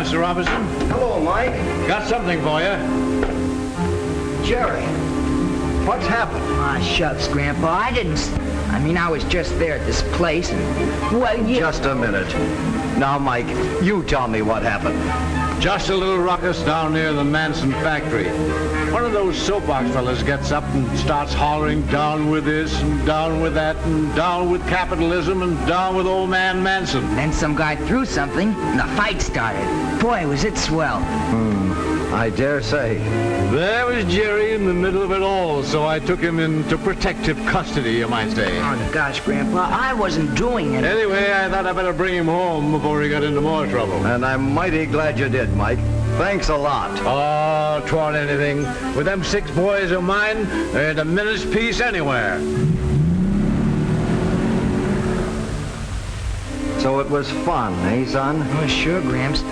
Mr. Robinson. Hello, Mike. Got something for you. Jerry, what's happened? Ah, shucks, Grandpa. I was just there at this place and, well, Just a minute. Now, Mike, you tell me what happened. Just a little ruckus down near the Manson factory. One of those soapbox fellas gets up and starts hollering, down with this and down with that and down with capitalism and down with old man Manson. Then some guy threw something and the fight started. Boy, was it swell. I dare say. There was Jerry in the middle of it all, so I took him into protective custody, you might say. Oh, gosh, Grandpa, I wasn't doing it. Anyway, I thought I'd better bring him home before he got into more trouble. And I'm mighty glad you did, Mike. Thanks a lot. Oh, 'twant anything. With them 6 boys of mine, there ain't a minute's peace anywhere. So it was fun, eh, son? Oh, sure, Gramps.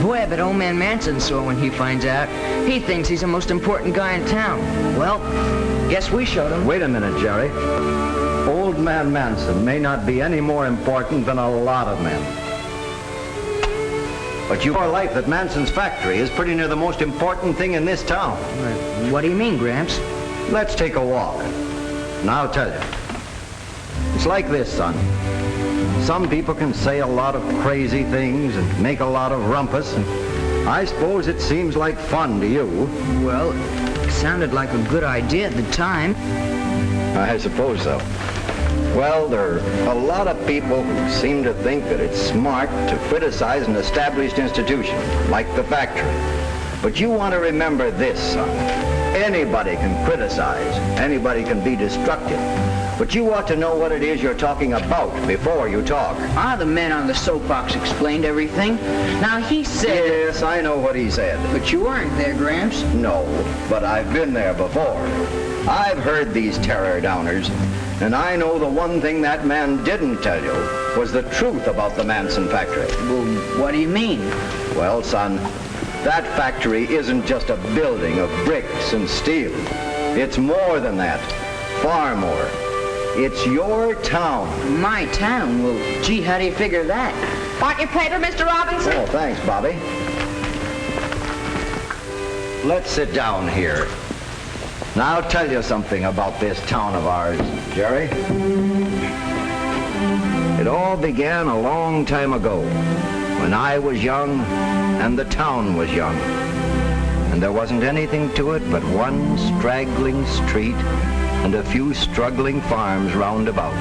Boy, I bet old man Manson's sore when he finds out. He thinks he's the most important guy in town. Well, guess we showed him. Wait a minute, Jerry. Old man Manson may not be any more important than a lot of men. But your life at Manson's factory is pretty near the most important thing in this town. What do you mean, Gramps? Let's take a walk. And I'll tell you. It's like this, son. Some people can say a lot of crazy things and make a lot of rumpus, and I suppose it seems like fun to you. Well, it sounded like a good idea at the time. I suppose so. Well, there are a lot of people who seem to think that it's smart to criticize an established institution, like the factory. But you want to remember this, son. Anybody can criticize. Anybody can be destructive. But you ought to know what it is you're talking about before you talk. Ah, the man on the soapbox explained everything. Now, he said... Yes, I know what he said. But you weren't there, Gramps. No, but I've been there before. I've heard these terror downers, and I know the one thing that man didn't tell you was the truth about the Manson factory. Well, what do you mean? Well, son, that factory isn't just a building of bricks and steel. It's more than that. Far more. It's your town. My town? Well, gee, how do you figure that? Want your paper, Mr. Robinson? Oh, thanks, Bobby. Let's sit down here. Now I'll tell you something about this town of ours, Jerry. It all began a long time ago, when I was young and the town was young. And there wasn't anything to it but one straggling street and a few struggling farms round about.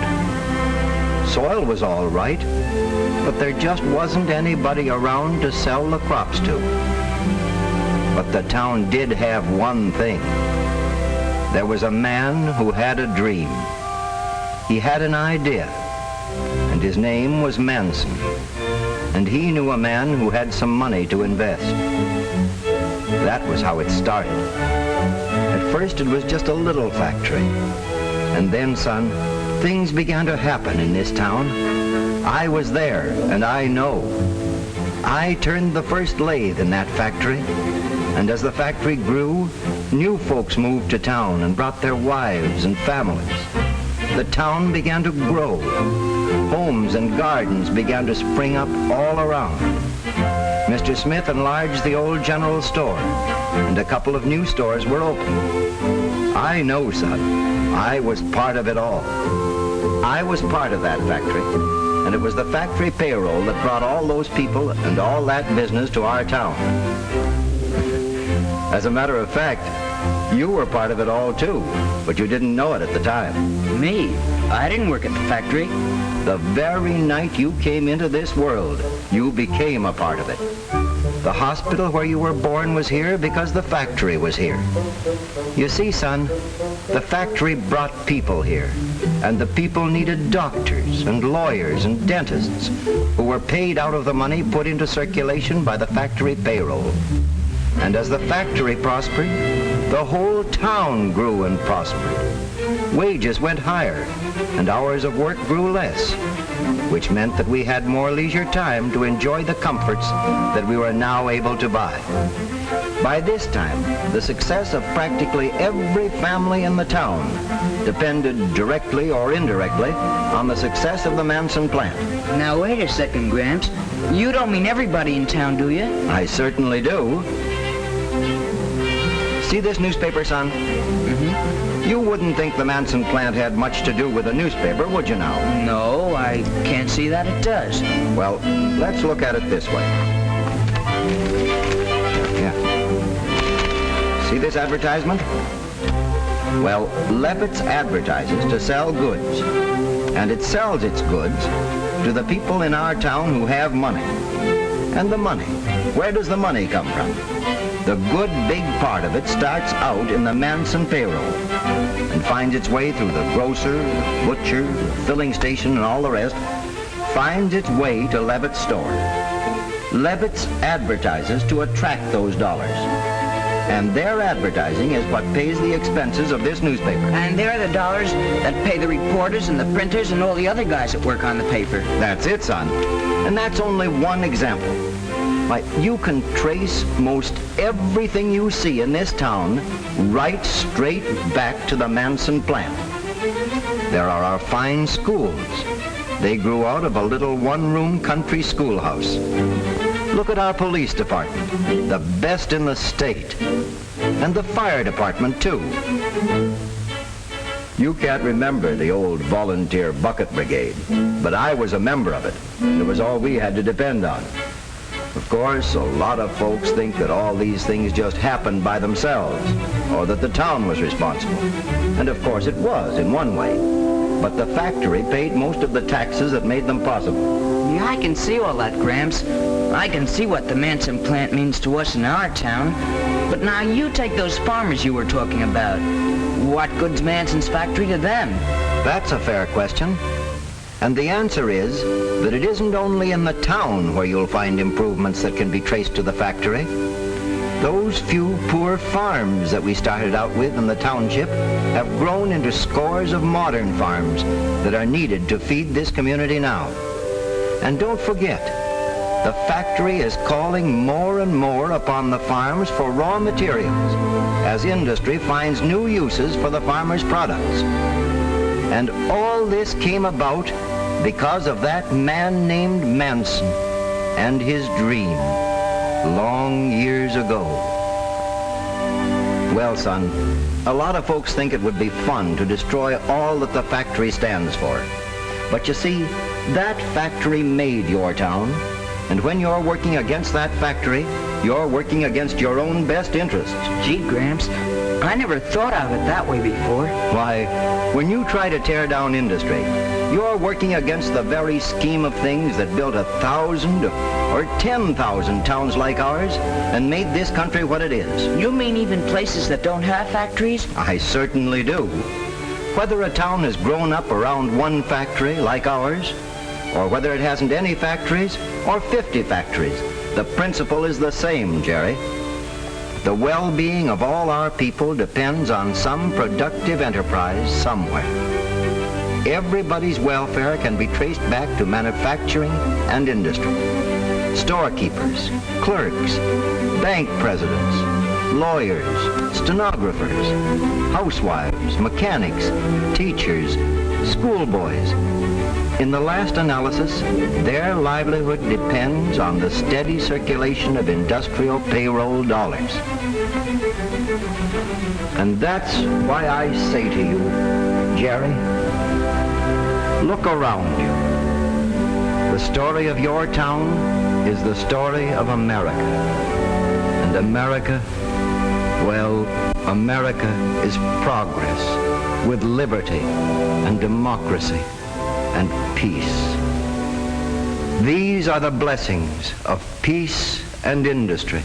Soil was all right, but there just wasn't anybody around to sell the crops to. But the town did have one thing. There was a man who had a dream. He had an idea, and his name was Manson. And he knew a man who had some money to invest. That was how it started. At first it was just a little factory. And then, son, things began to happen in this town. I was there, and I know. I turned the first lathe in that factory. And as the factory grew, new folks moved to town and brought their wives and families. The town began to grow. Homes and gardens began to spring up all around. Mr. Smith enlarged the old general store, and a couple of new stores were opened. I know, son. I was part of it all. I was part of that factory, and it was the factory payroll that brought all those people and all that business to our town. As a matter of fact, you were part of it all too, but you didn't know it at the time. Me? I didn't work at the factory. The very night you came into this world, you became a part of it. The hospital where you were born was here because the factory was here. You see, son, the factory brought people here, and the people needed doctors and lawyers and dentists who were paid out of the money put into circulation by the factory payroll. And as the factory prospered, the whole town grew and prospered. Wages went higher, and hours of work grew less, which meant that we had more leisure time to enjoy the comforts that we were now able to buy. By this time, the success of practically every family in the town depended directly or indirectly on the success of the Manson plant. Now, wait a second, Gramps. You don't mean everybody in town, do you? I certainly do. See this newspaper, son? Mm-hmm. You wouldn't think the Manson plant had much to do with a newspaper, would you now? No, I can't see that it does. Well, let's look at it this way. Yeah. See this advertisement? Well, Levitt's advertises to sell goods. And it sells its goods to the people in our town who have money. And the money, where does the money come from? The good big part of it starts out in the Manson payroll and finds its way through the grocer, the butcher, the filling station, and all the rest, finds its way to Levitt's store. Levitt's advertises to attract those dollars. And their advertising is what pays the expenses of this newspaper. And they're the dollars that pay the reporters and the printers and all the other guys that work on the paper. That's it, son. And that's only one example. Why, you can trace most everything you see in this town right straight back to the Manson plant. There are our fine schools. They grew out of a little one-room country schoolhouse. Look at our police department, the best in the state. And the fire department, too. You can't remember the old volunteer bucket brigade, but I was a member of it. It was all we had to depend on. Of course, a lot of folks think that all these things just happened by themselves, or that the town was responsible. And of course it was, in one way. But the factory paid most of the taxes that made them possible. Yeah, I can see all that, Gramps. I can see what the Manson plant means to us in our town. But now you take those farmers you were talking about. What good's Manson's factory to them? That's a fair question. And the answer is that it isn't only in the town where you'll find improvements that can be traced to the factory. Those few poor farms that we started out with in the township have grown into scores of modern farms that are needed to feed this community now. And don't forget, the factory is calling more and more upon the farms for raw materials as industry finds new uses for the farmers' products. And all this came about because of that man named Manson and his dream long years ago. Well, son, a lot of folks think it would be fun to destroy all that the factory stands for. But you see, that factory made your town, and when you're working against that factory, you're working against your own best interests. Gee, Gramps, I never thought of it that way before. Why, when you try to tear down industry, you're working against the very scheme of things that built 1,000 or 10,000 towns like ours and made this country what it is. You mean even places that don't have factories? I certainly do. Whether a town has grown up around one factory like ours, or whether it hasn't any factories or 50 factories, the principle is the same, Jerry. The well-being of all our people depends on some productive enterprise somewhere. Everybody's welfare can be traced back to manufacturing and industry. Storekeepers, clerks, bank presidents, lawyers, stenographers, housewives, mechanics, teachers, schoolboys. In the last analysis, their livelihood depends on the steady circulation of industrial payroll dollars. And that's why I say to you, Jerry, look around you. The story of your town is the story of America. And America, well, America is progress with liberty and democracy and peace. These are the blessings of peace and industry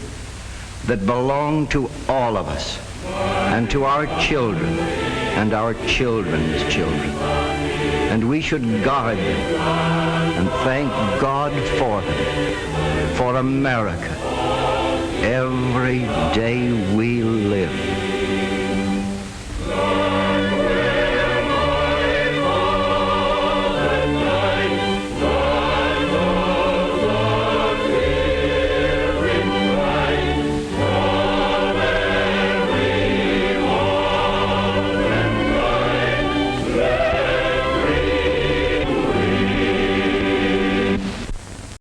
that belong to all of us and to our children and our children's children. And we should guard them and thank God for them, for America, every day we live.